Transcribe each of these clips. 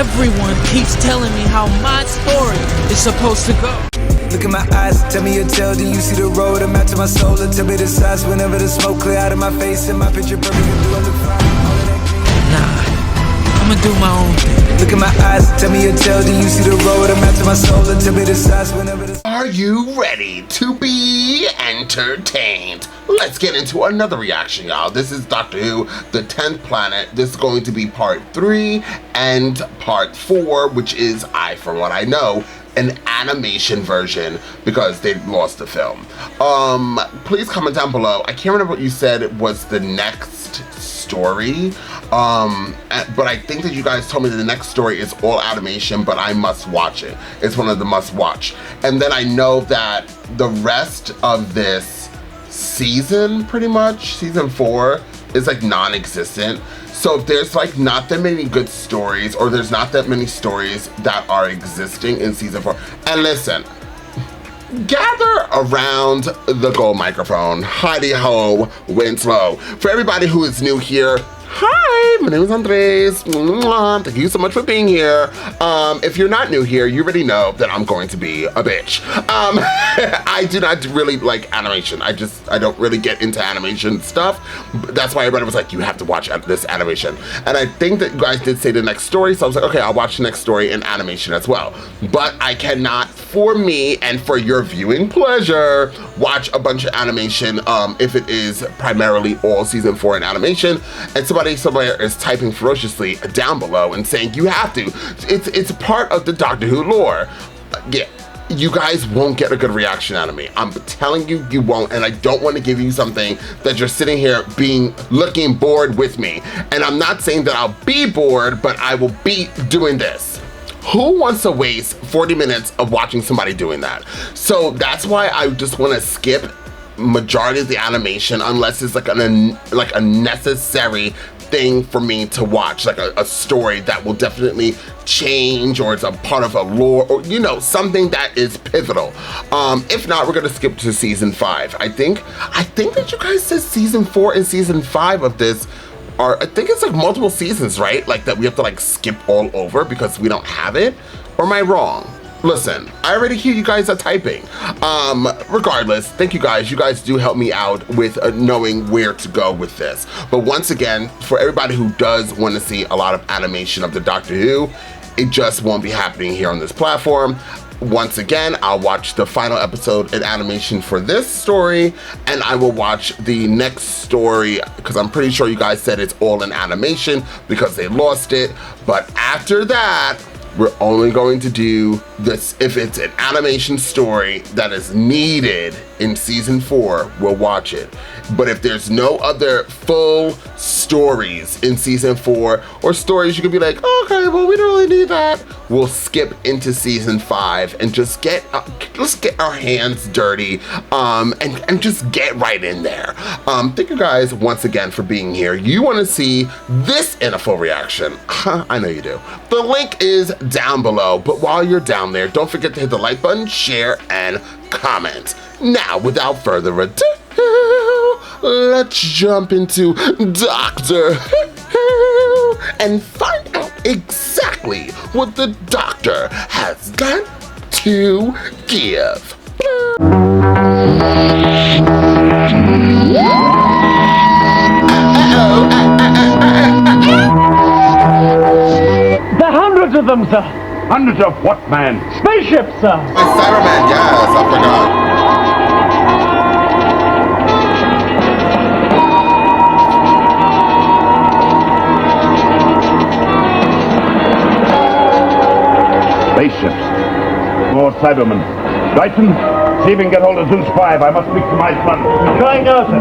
Everyone keeps telling me how my story is supposed to go. Look in my eyes, tell me your tale, then you see the road. I'm out to my soul, and tell me the size whenever the smoke clear out of my face. And my picture perfect, and do I look fine? Nah, I'ma do my own thing. Look in my eyes, tell me your tale, then you see the road. I'm out to my soul, and tell me the size whenever the... Are you ready to be entertained? Let's get into another reaction, y'all. This is Doctor Who, the 10th Planet. This is going to be part 3 and part 4, which is, from what I know, an animation version because they lost the film. Please comment down below. I can't remember what you said was the next story, but I think that you guys told me that the next story is all animation, but I must watch it. It's one of the must watch. And then I know that the rest of this season, pretty much, season 4, is like non-existent. So if there's like not that many good stories, or there's not that many stories that are existing in season 4, and listen, gather around the gold microphone. Heidi Ho Winslow. For everybody who is new here, hi, my name is Andres. Thank you so much for being here. If you're not new here, you already know that I'm going to be a bitch. I do not really like animation. I don't really get into animation stuff. That's why everybody was like, you have to watch this animation. And I think that you guys did say the next story, so I was like, okay, I'll watch the next story in animation as well. But I cannot, for me and for your viewing pleasure, watch a bunch of animation if it is primarily all season 4 in animation. And somebody somewhere is typing ferociously down below and saying you have to. It's part of the Doctor Who lore. Yeah, you guys won't get a good reaction out of me. I'm telling you, you won't, and I don't want to give you something that you're sitting here looking bored with me. And I'm not saying that I'll be bored, but I will be doing this. Who wants to waste 40 minutes of watching somebody doing that? So that's why I just want to skip majority of the animation unless it's like a necessary thing for me to watch, like a story that will definitely change, or it's a part of a lore, or you know, something that is pivotal. If not, we're gonna skip to season 5. I think that you guys said season 4 and season 5 of this are, I think it's like multiple seasons, right? Like that we have to like skip all over because we don't have it, or am I wrong? Listen, I already hear you guys are typing. Regardless, thank you guys. You guys do help me out with knowing where to go with this. But once again, for everybody who does want to see a lot of animation of the Doctor Who, it just won't be happening here on this platform. Once again, I'll watch the final episode in animation for this story, and I will watch the next story, because I'm pretty sure you guys said it's all in animation because they lost it. But after that, we're only going to do this if it's an animation story that is needed in season 4, we'll watch it. But if there's no other full stories in season 4, or stories you could be like, okay, well, we don't really need that, we'll skip into season 5 and just let's get our hands dirty and just get right in there. Thank you guys once again for being here. You want to see this in a full reaction? I know you do. The link is down below, but while you're down there, don't forget to hit the like button, share, and comment. Now, without further ado, let's jump into Doctor Who and find out exactly what the Doctor has got to give. There are hundreds of them, sir. Hundreds of what, man? Spaceships, sir. Cybermen, yes, I forgot. Spaceships. More Cybermen. Brighton, see if we can get hold of Zeus 5. I must speak to my son. I'm trying now, sir.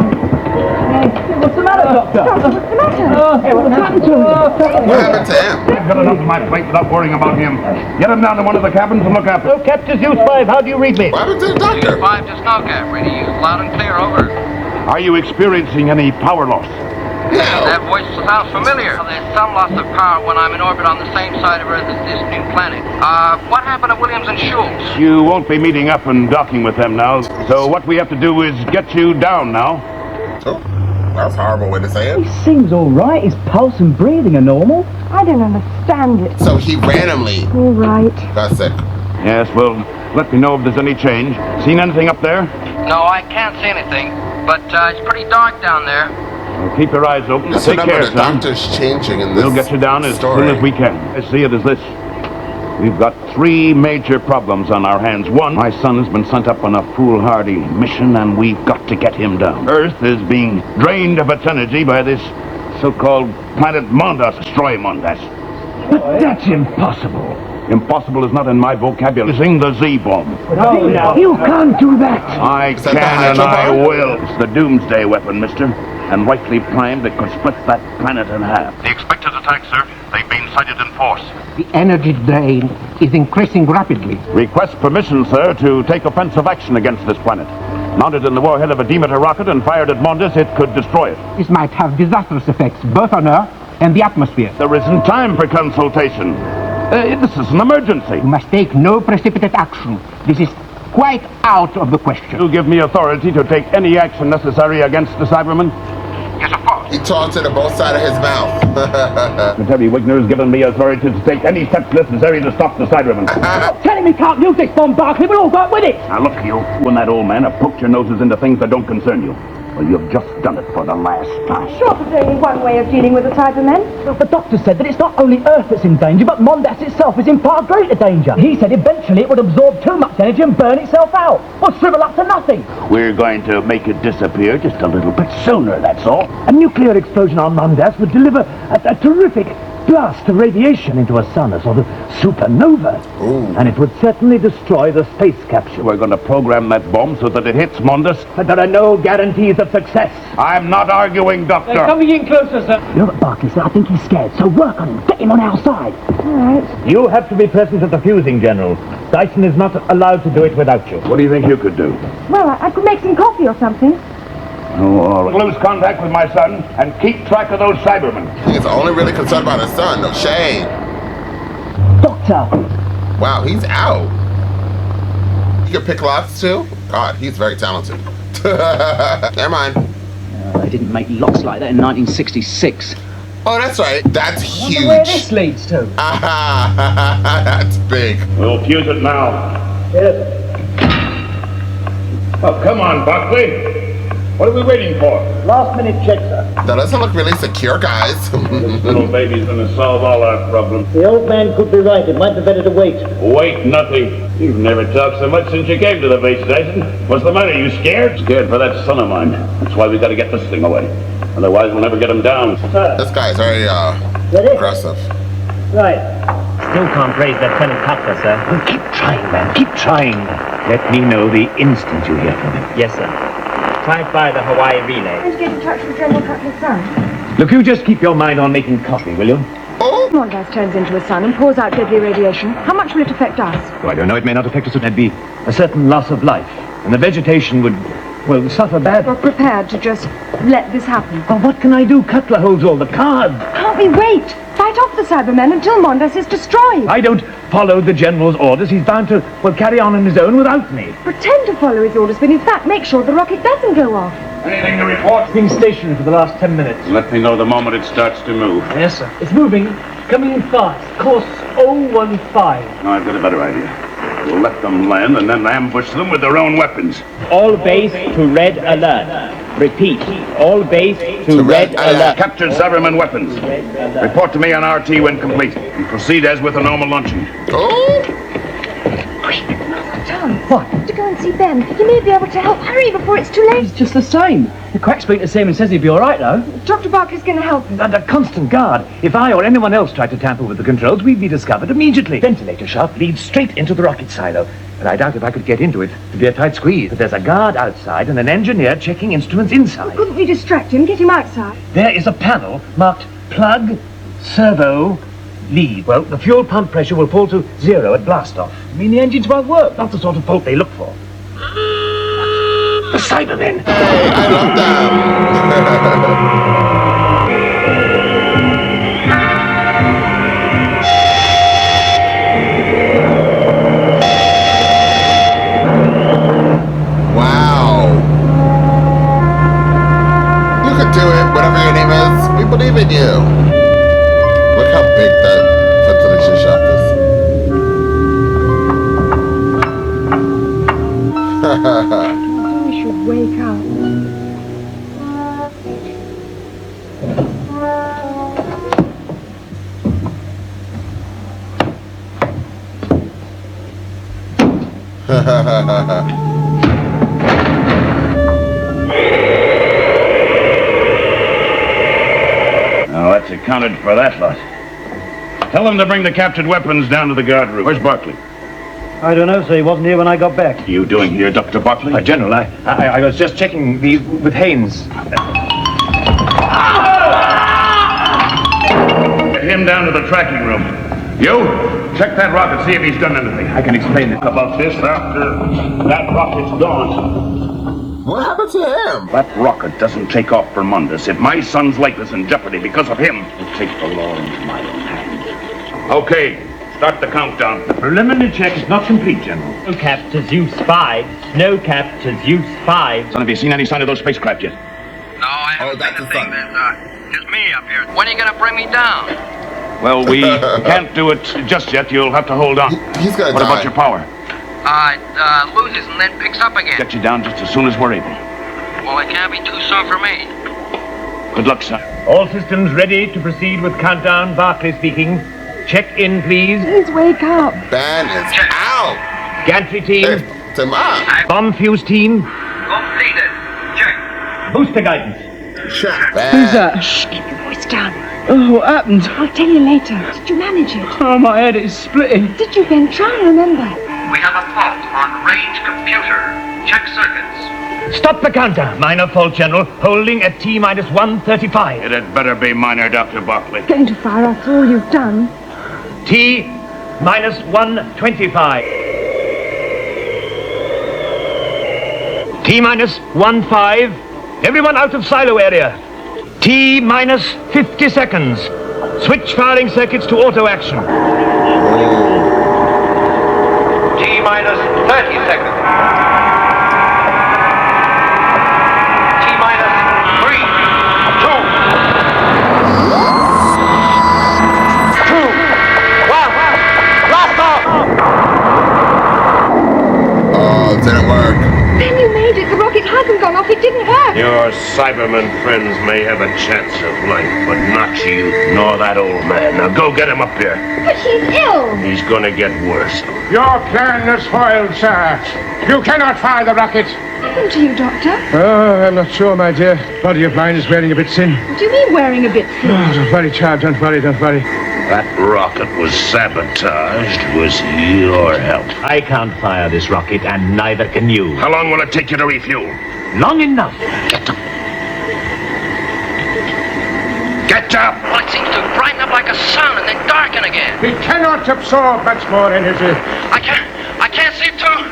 What's the matter, Doctor? What's the matter? Hey, what's happened to him? What happened to him? I've got enough on my plate without worrying about him. Get him down to one of the cabins and look after him. Oh, Captain Zeus 5, how do you read me? What happened to the Doctor? Zeus 5 to Snowcap, ready you loud and clear, over. Are you experiencing any power loss? No. That voice sounds familiar. There's some loss of power when I'm in orbit on the same side of Earth as this new planet. What happened to Williams and Schultz? You won't be meeting up and docking with them now, so what we have to do is get you down now. Oh. That's a horrible way to say it. He seems all right. His pulse and breathing are normal. I don't understand it. So he randomly All right. got sick. Yes, well, let me know if there's any change. Seen anything up there? No, I can't see anything, but it's pretty dark down there. Well, keep your eyes open. Just Take remember care, the son. doctor's changing in this We'll get you down as story. soon as we can. I see it as this. We've got 3 major problems on our hands. One, my son has been sent up on a foolhardy mission, and we've got to get him down. Earth is being drained of its energy by this so-called planet Mondas. Destroy Mondas. But that's impossible. Impossible is not in my vocabulary. Sing the Z-bomb. No. You can't do that. I that the can and I hydro bomb? will. It's the doomsday weapon, mister. And rightly primed, it could split that planet in half. The expected attack, sir. They've been sighted in force. The energy drain is increasing rapidly. Request permission, sir, to take offensive action against this planet. Mounted in the warhead of a Demeter rocket and fired at Mondas, it could destroy it. This might have disastrous effects both on Earth and the atmosphere. There isn't time for consultation. This is an emergency. You must take no precipitate action. This is quite out of the question. You give me authority to take any action necessary against the Cybermen? Yes, of course. He talked to the both side of his mouth. Lieutenant Wigner has given me authority to take any steps necessary to stop the Cybermen. Telling me can't use this bomb, Barkley. We're all got with it. Now look, you and that old man have poked your noses into things that don't concern you. Well, you've just done it for the last time. Sure, there's only one way of dealing with the Cybermen. The doctor said that it's not only Earth that's in danger, but Mondas itself is in far greater danger. He said eventually it would absorb too much energy and burn itself out, or shrivel up to nothing. We're going to make it disappear just a little bit sooner, that's all. A nuclear explosion on Mondas would deliver a terrific blast of radiation into a sun, a sort of supernova. Ooh. And it would certainly destroy the space capsule. We're going to program that bomb so that it hits Mondas. But there are no guarantees of success. I'm not arguing, Doctor. Coming in closer, sir. You know what Barkley said? I think he's scared, so work on him. Get him on our side. All right. You have to be present at the fusing, General. Dyson is not allowed to do it without you. What do you think you could do? Well, I could make some coffee or something. Oh, all right. Lose contact with my son and keep track of those Cybermen. He's only really concerned about his son. No shame. Doctor! Wow, he's out. He can pick locks too? God, he's very talented. Never mind. They didn't make locks like that in 1966. Oh, that's right. That's huge. Where this leads to? That's big. We'll fuse it now. Yes. Oh, come on, Buckley. What are we waiting for? Last minute check, sir. That doesn't look really secure, guys. This little baby's gonna solve all our problems. The old man could be right. It might be better to wait. Wait, nothing. You've never talked so much since you came to the base, Dyson. What's the matter? You scared? Scared for that son of mine. That's why we gotta get this thing away. Otherwise, we'll never get him down. This guy's very Ready? aggressive. Right. Still can't praise Lieutenant Cutler, sir. Well, keep trying, man. Keep trying. Let me know the instant you hear from him. Yes, sir. Try by the Hawaii relay. Going to get in touch with General Cutler's son. Look, you just keep your mind on making coffee, will you? Oh, Mondas turns into a sun and pours out deadly radiation. How much will it affect us? Oh, I don't know. It may not affect us. There'd be a certain loss of life. And the vegetation would, well, suffer badly. We're prepared to just let this happen. Well, what can I do? Cutler holds all the cards. Can't we wait? Fight off the Cybermen until Mondas is destroyed. I don't follow the General's orders. He's bound to, well, carry on his own without me. Pretend to follow his orders, but in fact make sure the rocket doesn't go off. Anything to report? Been stationary for the last 10 minutes. Let me know the moment it starts to move. Yes, sir. It's moving. Coming in fast. Course 015. Now, I've got a better idea. We'll let them land and then ambush them with their own weapons. All base to red alert. Repeat. All base to red alert. Captured Cybermen weapons. Report to me on RT when complete. And proceed as with a normal launching. oh. Tom, what? To go and see Ben. He may be able to help. Hurry before it's too late. It's just the same. The quack's been the same and says he'd be all right, though. Dr. Barker's going to help him. Under constant guard. If I or anyone else tried to tamper with the controls, we'd be discovered immediately. Ventilator shaft leads straight into the rocket silo. But I doubt if I could get into it. It'd be a tight squeeze. But there's a guard outside and an engineer checking instruments inside. Couldn't we distract him, get him outside? There is a panel marked plug, servo, lead. Well, the fuel pump pressure will fall to 0 at blast off. I mean, the engines won't work. Not the sort of fault they look for. The Cybermen! Hey, I love them. Wow. You could do Now, that's accounted for that lot. Tell them to bring the captured weapons down to the guard room. Where's Barclay? I don't know, sir. He wasn't here when I got back. What are you doing here, Dr. Barclay? General, I was just checking with Haynes. Get him down to the tracking room. You, check that rocket, see if he's done anything. I can explain it. About this after that rocket's gone. What happened to him? That rocket doesn't take off for Mundus. If my son's life is in jeopardy because of him, I'll take the law into my own hands. Okay, start the countdown. The preliminary check is not complete, General. No cap to Zeus 5. No cap to Zeus 5. Son, have you seen any sign of those spacecraft yet? No, I haven't that's seen a the thing. sun. There's just me up here. When are you gonna bring me down? Well, we can't do it just yet. You'll have to hold on. He's gonna What die. about your power? It loses and then picks up again. Get you down just as soon as we're able. Well, it can't be too soon for me. Good luck, son. All systems ready to proceed with countdown. Barclay speaking. Check in, please. Please wake up. Ben is out. Gantry team. Lift him up. Bomb fuse team. Completed. Check. Booster guidance. Check. Ben. Who's that? Shh, keep your voice down. Oh, what happened? I'll tell you later. Did you manage it? Oh, my head is splitting. Did you, Ben? Try and remember. We have a fault on range computer. Check circuits. Stop the counter. Minor fault, General. Holding at T-minus 135. It had better be minor, Dr. Barclay. Going to fire after all you've done. T-minus 125. T-minus 15. Everyone out of silo area. T-minus 50 seconds. Switch firing circuits to auto action. T-minus 30 seconds. T-minus 3, 2, 1. Blast off! Oh, it didn't work. Ben, you made it. The rocket hasn't gone off. It didn't work. Your Cybermen friends may have a chance of life, but not you, nor that old man. Now go get him up here. But he's ill. He's gonna get worse. Your plan is foiled, sir. You cannot fire the rocket. What happened to you, Doctor? Oh, I'm not sure, my dear. Body of mine is wearing a bit thin. What do you mean wearing a bit thin? Oh, don't worry, child. Don't worry, don't worry. That rocket was sabotaged with your help. I can't fire this rocket, and neither can you. How long will it take you to refuel? Long enough. Get up! Get up! Well, it seems to brighten up like a sun and then darken again. It cannot absorb much more energy. I can't see through.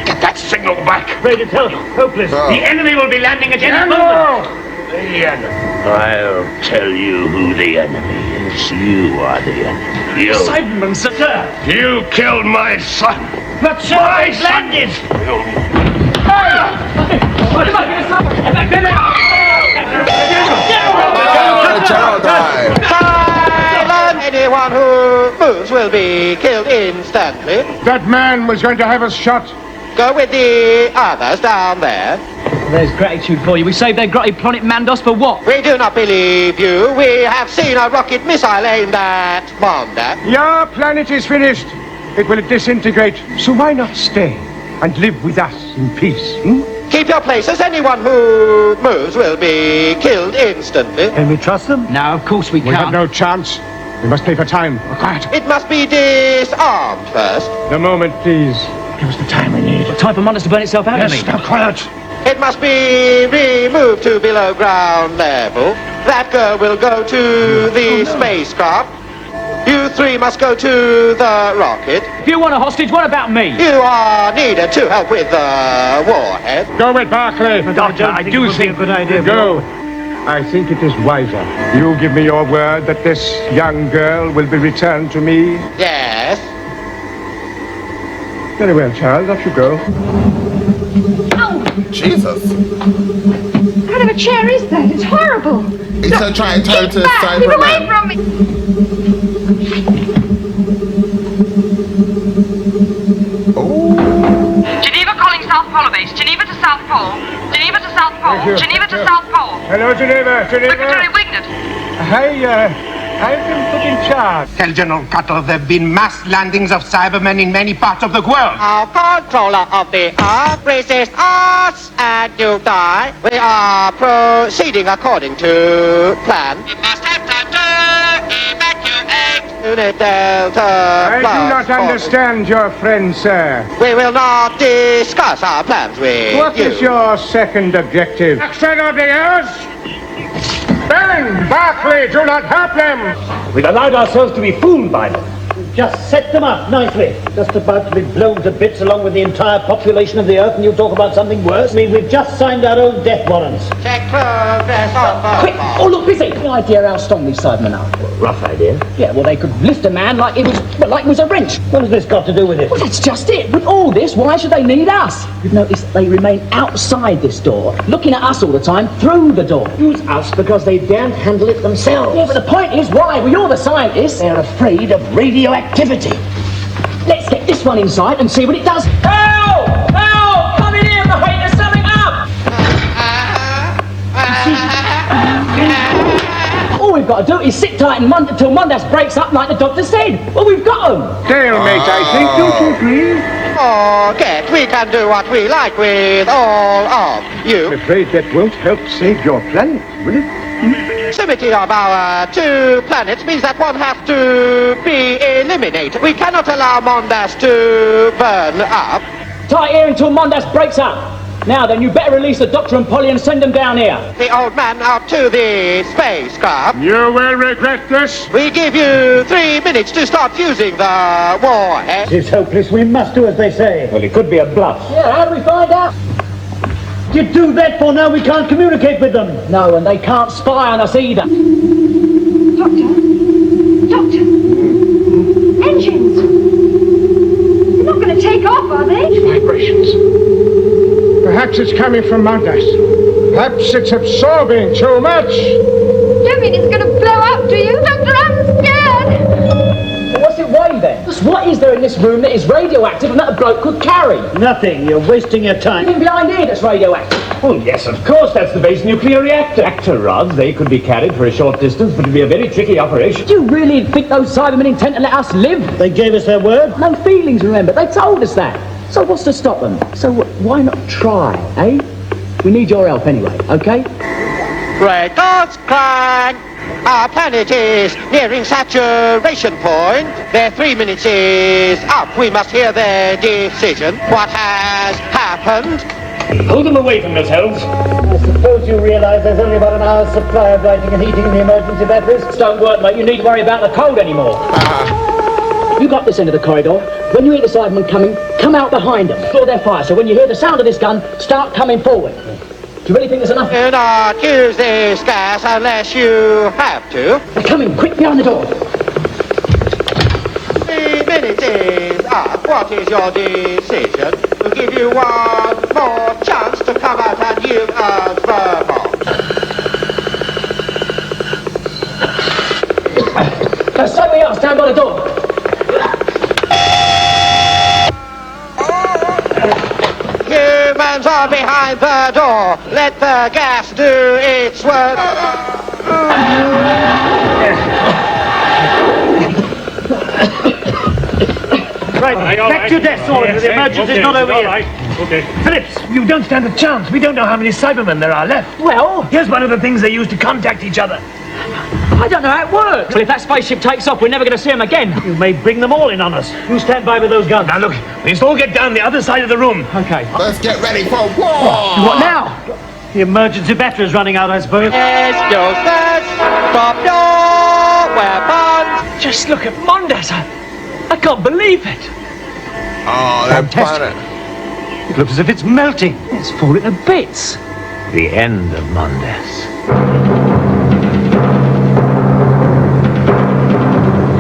Get that signal back! Afraid it's hopeless. Oh. The enemy will be landing at any moment. The enemy. I'll tell you who the enemy is. You are the enemy. You. Cybermen, sir. You killed my son. But sir, My it's son. landed. General died. Silence! Anyone who moves will be killed instantly. That man was going to have us shot. Go with the others down there. There's gratitude for you. We saved their grotty planet Mandos for what? We do not believe you. We have seen a rocket missile aimed at Monda. Your planet is finished. It will disintegrate. So why not stay and live with us in peace? Keep your places. Anyone who moves will be killed instantly. Can we trust them? No, of course we We have no chance. We must pay for time. Quiet. It must be disarmed first. The moment, please. Give us the time we need. Time for Mondas to burn itself out, Yes, now quiet. It must be removed to below ground level. That girl will go to the spacecraft. You three must go to the rocket. If you want a hostage, what about me? You are needed to help with the warhead. Go with Barclay. Doctor, I do think a good idea. Go. I think it is wiser. You give me your word that this young girl will be returned to me. Yes. Very well, child. Off you go. Jesus. What kind of a chair is that? It's horrible. He's gonna try and turn to a Keep away Cyberman. from me. Geneva calling South Polar Base. Geneva to South Pole. Geneva to South Pole. Thank you. Geneva to South Pole. Hello, Geneva. Secretary Geneva. Wignet. I've been put in charge. Tell General Cuttle there have been mass landings of Cybermen in many parts of the world. Our controller of the Ark resists us and you die. We are proceeding according to plan. We must have time to evacuate. Unit Delta. I do not understand your friend, sir. We will not discuss our plans with What you. is your second objective? Action of the ears! Ben! Barclay, do not help them! We've allowed ourselves to be fooled by them. We've just set them up nicely. Just about to be blown to bits along with the entire population of the Earth, and you talk about something worse? I mean, we've just signed our own death warrants. Check progress on Quick! Oh, look, busy! Any idea how strong these Cybermen are? Rough idea. Yeah, well, they could lift a man like it was a wrench. What has this got to do with it? Well, that's just it. With all this, why should they need us? You've noticed they remain outside this door, looking at us all the time through the door. Use us because they daren't handle it themselves. Yeah, but the point is, why? Well, you're the scientists. They're afraid of radioactivity. Let's get this one inside and see what it does. Help! Help! Come in here, mate! There's something up! All we've got to do is sit tight and until Mondas breaks up like the doctor said. Well, we've got them. Stalemate, I think, don't you agree? Forget, we can do what we like with all of you. I'm afraid that won't help save your planet, will it? Proximity of our two planets means that one has to be eliminated. We cannot allow Mondas to burn up. Tight here until Mondas breaks up. Now then, you better release the Doctor and Polly and send them down here. The old man out to the spacecraft. You will regret this. We give you 3 minutes to start fusing the warhead. It's hopeless. We must do as they say. Well, it could be a bluff. Yeah, how do we find out? You do that for now we can't communicate with them. No, and they can't spy on us either. Doctor? Doctor? Engines! They're not going to take off, are they? Vibrations. Perhaps it's coming from Mondas. Perhaps it's absorbing too much. You don't mean it's going to blow up, do you? Doctor, I'm scared! Well, what's it weigh then? Just what is there in this room that is radioactive and that a bloke could carry? Nothing. You're wasting your time. Anything behind here that's radioactive? Well, yes, of course, that's the base nuclear reactor. Reactor rods, they could be carried for a short distance, but it'd be a very tricky operation. Do you really think those Cybermen intend to let us live? They gave us their word. No feelings, remember. They told us that. So what's to stop them? So why not try, eh? We need your help anyway, okay? Great gods, Clang! Our planet is nearing saturation point. Their 3 minutes is up. We must hear their decision. What has happened? Pull them away from themselves. I suppose you realize there's only about an hour's supply of lighting and heating in the emergency batteries? Don't work, mate. You need to worry about the cold anymore. You got this end of the corridor. When you hear the Cybermen coming, come out behind them. Floor their fire. So when you hear the sound of this gun, start coming forward. Do you really think there's enough? Do not use this gas unless you have to. They're coming. Quick, behind the door. 3 minutes is up. What is your decision? We'll give you one more chance to come out and use us verbal. Now, so we are. Stand by the door. Humans are behind the door. Let the gas do its work. Right, back to your desk, all. The emergency's not over yet. Okay. Phillips, you don't stand a chance. We don't know how many Cybermen there are left. Well, Here's one of the things they use to contact each other. I don't know how it works. Well, if that spaceship takes off, we're never going to see them again. You may bring them all in on us. You stand by with those guns. Now look, we must all get down the other side of the room. Okay. Let's get ready for war! What now? The emergency battery's running out, I suppose. Excuse us. Stop your weapons. Just look at Mondas. I can't believe it. Oh, that planet. It looks as if it's melting. It's falling to bits. The end of Mondas.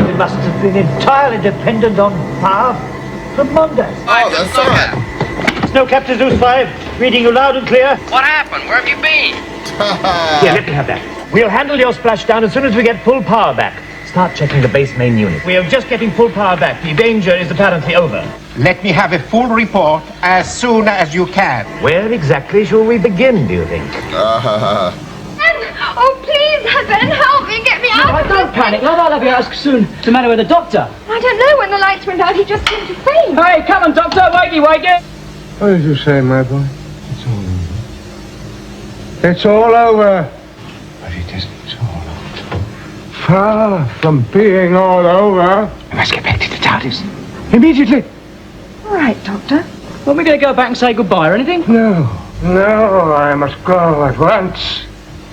It must have been entirely dependent on power from Mondas. Oh, the sun. Snowcaptor Zeus 5, reading you loud and clear. What happened? Where have you been? Here, let me have that. We'll handle your splashdown as soon as we get full power back. Start checking the base main unit. We are just getting full power back. The danger is apparently over. Let me have a full report as soon as you can. Where exactly shall we begin, do you think? And Oh, please, husband, help me, get me out. No, don't panic, love. I'll have you ask soon. What's the matter with the doctor? I don't know. When the lights went out, he just seemed to faint. Hey, come on, doctor. Wakey, wakey. What did you say, my boy? It's all over. It's all over. But it isn't. It's all over. Far from being all over. We must get back to the TARDIS. Immediately. All right, Doctor. Want me to go back and say goodbye or anything? No, I must go at once.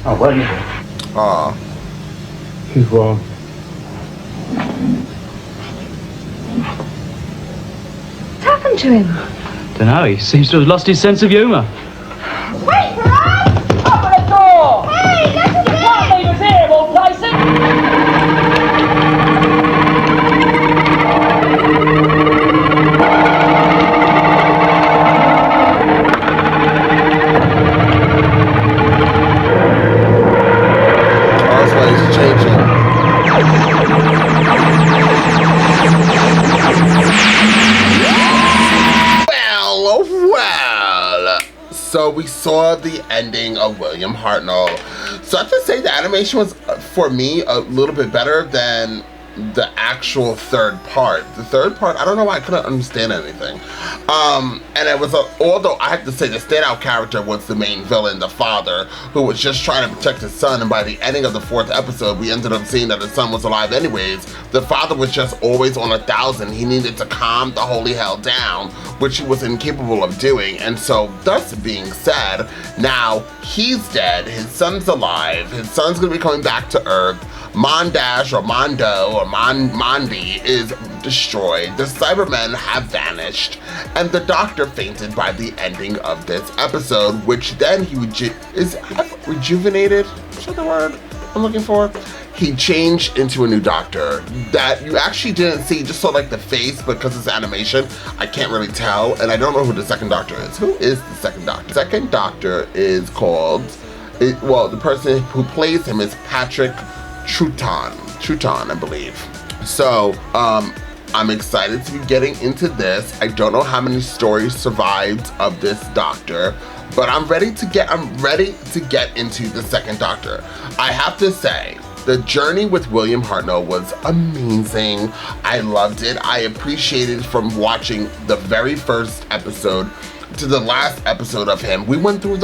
Oh, well, you will. Aw. He won't. What's happened to him? Dunno, he seems to have lost his sense of humour. Wait for us! Open the door! Hey, let us in! Can't leave us here, of all places! That's why he's changing. Well. So we saw the ending of William Hartnell. So I have to say the animation was, for me, a little bit better than the actual third part. The third part, I don't know why I couldn't understand anything. And it was, although I have to say the standout character was the main villain, the father, who was just trying to protect his son, and by the ending of the 4th episode, we ended up seeing that his son was alive anyways. The father was just always on 1,000. He needed to calm the holy hell down, which he was incapable of doing. And so, thus being said, now he's dead, his son's alive, his son's gonna be coming back to Earth, Mondash or Mondo or Mondi is destroyed, the Cybermen have vanished, and the Doctor fainted by the ending of this episode, which then he is rejuvenated? Is that the word I'm looking for? He changed into a new Doctor that you actually didn't see, just saw like the face, because it's animation, I can't really tell, and I don't know who the second Doctor is. Who is the second Doctor? Second Doctor is called, well, the person who plays him is Patrick Troughton, I believe. So, I'm excited to be getting into this. I don't know how many stories survived of this Doctor, but I'm ready to get into the second Doctor. I have to say, the journey with William Hartnell was amazing. I loved it. I appreciated from watching the very first episode to the last episode of him. We went through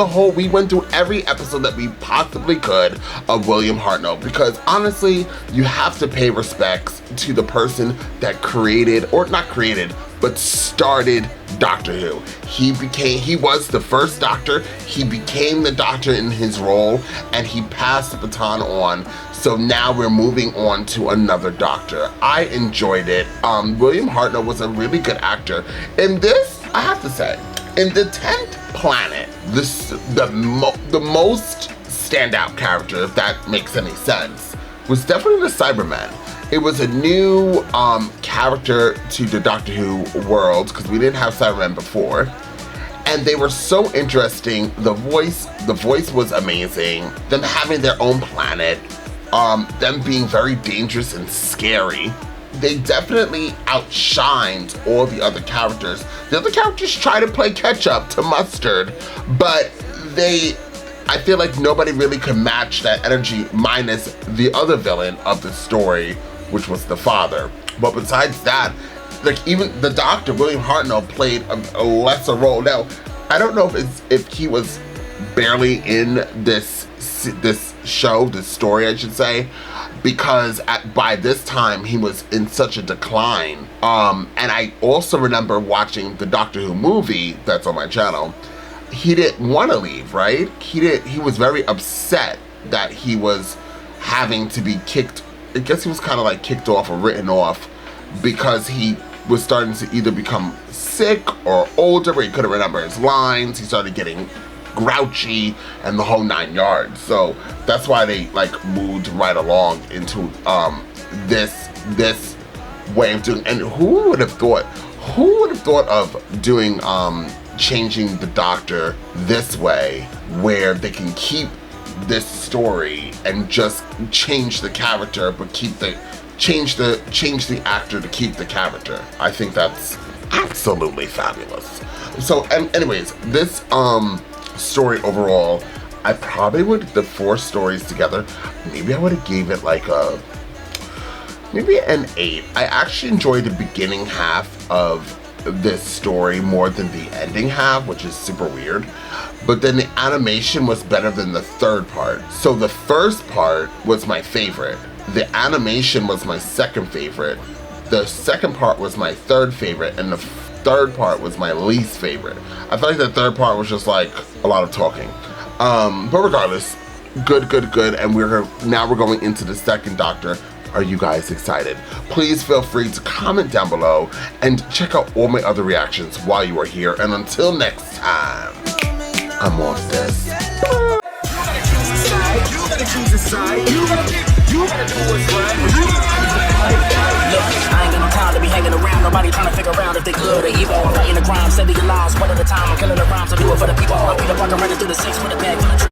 every episode that we possibly could of William Hartnell, because honestly, you have to pay respects to the person that created, or not created, but started Doctor Who. He was the first Doctor, he became the Doctor in his role, and he passed the baton on. So now we're moving on to another Doctor. I enjoyed it. William Hartnell was a really good actor. In this, I have to say, in the 10th planet, the most standout character, if that makes any sense, was definitely the Cybermen. It was a new character to the Doctor Who world, because we didn't have Cybermen before. And they were so interesting. The voice was amazing. Them having their own planet, them being very dangerous and scary. They definitely outshined all the other characters. The other characters try to play catch up to Mustard, but I feel like nobody really could match that energy, minus the other villain of the story, which was the father. But besides that, like, even the Doctor, William Hartnell, played a lesser role. Now, I don't know if he was barely in this show, this story, I should say, because by this time he was in such a decline. And I also remember watching the Doctor Who movie that's on my channel. He didn't want to leave, right? He was very upset that he was having to be kicked. I guess he was kind of like kicked off or written off, because he was starting to either become sick or older, where he couldn't remember his lines. He started getting grouchy and the whole 9 yards. So that's why they like moved right along into this way of doing. And who would have thought of doing changing the Doctor this way, where they can keep this story and just change the character, but change the actor to keep the character. I think that's absolutely fabulous. So, anyways, this story overall, I probably would, the 4 stories together, maybe I would have gave it like maybe an 8. I actually enjoyed the beginning half of this story more than the ending half, which is super weird. But then the animation was better than the third part. So the first part was my favorite. The animation was my second favorite. The second part was my third favorite, and the third part was my least favorite. I feel like the third part was just like a lot of talking. But regardless, good. And now we're going into the second Doctor. Are you guys excited? Please feel free to comment down below and check out all my other reactions while you are here. And until next time, I'm off this. You gotta choose a side. You gotta do what's right. Look, I ain't got no time to be hanging around. Nobody trying to figure out if they good or evil. I'm fighting the crime, saving your lives one at a time. I'm killing the rhymes. I do it for the people. I'm Peter Parker running through the 6 with a bag full of